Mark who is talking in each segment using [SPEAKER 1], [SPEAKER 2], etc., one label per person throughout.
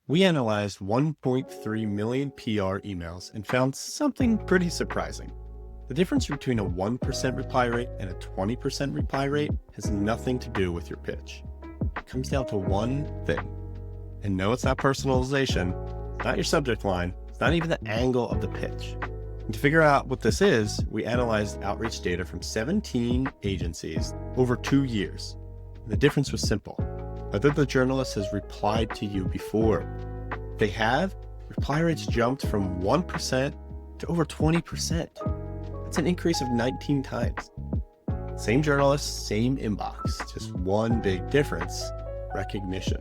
[SPEAKER 1] We analyzed 1.3 million PR emails and found something pretty surprising. The difference between a 1% reply rate and a 20% reply rate has nothing to do with your pitch. It comes down to one thing. And no, it's not personalization, it's not your subject line, it's not even the angle of the pitch. And to figure out what this is, we analyzed outreach data from 17 agencies over 2 years. And the difference was simple. Whether the journalist has replied to you before. If they have, reply rates jumped from 1% to over 20%. That's an increase of 19 times. Same journalist, same inbox, just one big difference: recognition.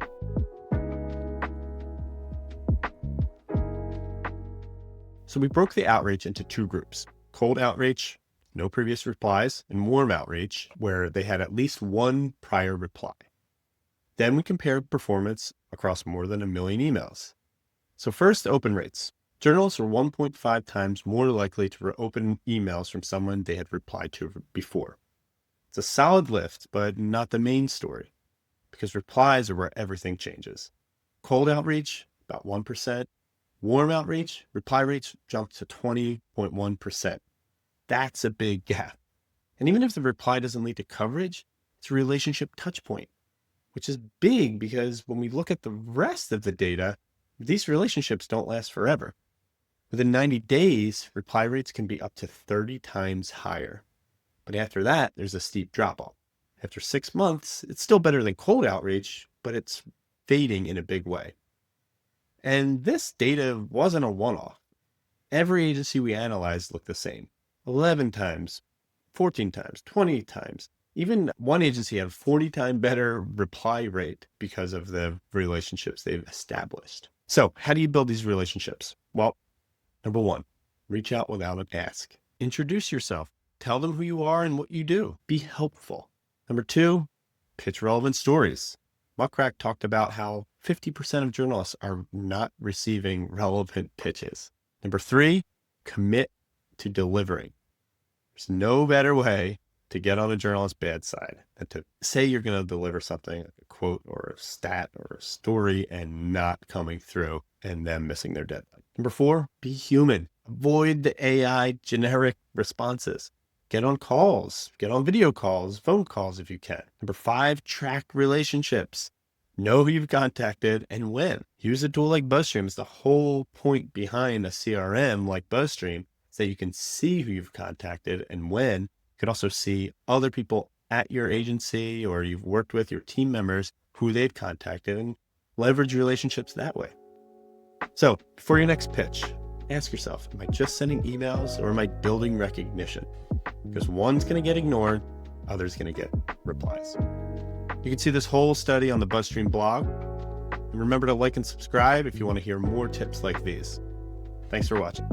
[SPEAKER 1] So we broke the outreach into two groups: cold outreach, no previous replies, and warm outreach, where they had at least one prior reply. Then we compared performance across more than 1 million emails. So first, open rates. Journalists were 1.5 times more likely to open emails from someone they had replied to before. It's a solid lift, but not the main story, because replies are where everything changes. Cold outreach, about 1%. Warm outreach, reply rates jumped to 20.1%. That's a big gap. And even if the reply doesn't lead to coverage, it's a relationship touch point, which is big because when we look at the rest of the data, these relationships don't last forever. Within 90 days, reply rates can be up to 30 times higher. But after that, there's a steep drop off. After 6 months, it's still better than cold outreach, but it's fading in a big way. And this data wasn't a one-off. Every agency we analyzed looked the same: 11 times, 14 times, 20 times. Even one agency had a 40 times better reply rate because of the relationships they've established. So how do you build these relationships? Well, number one, reach out without an ask. Introduce yourself. Tell them who you are and what you do. Be helpful. Number two, pitch relevant stories. Muckrack talked about how 50% of journalists are not receiving relevant pitches. Number three, commit to delivering. There's no better way to get on a journalist's bad side than to say you're going to deliver something, like a quote or a stat or a story, and not coming through and them missing their deadline. Number four, be human. Avoid the AI generic responses. Get on calls, get on video calls, phone calls if you can. Number five, track relationships. Know who you've contacted and when. Use a tool like BuzzStream. It's the whole point behind a CRM like BuzzStream, so you can see who you've contacted and when. You could also see other people at your agency or you've worked with, your team members, who they've contacted, and leverage relationships that way. So before your next pitch, ask yourself, am I just sending emails or am I building recognition? Because one's going to get ignored, other's going to get replies. You can see this whole study on the BuzzStream blog. And remember to like and subscribe if you want to hear more tips like these. Thanks for watching.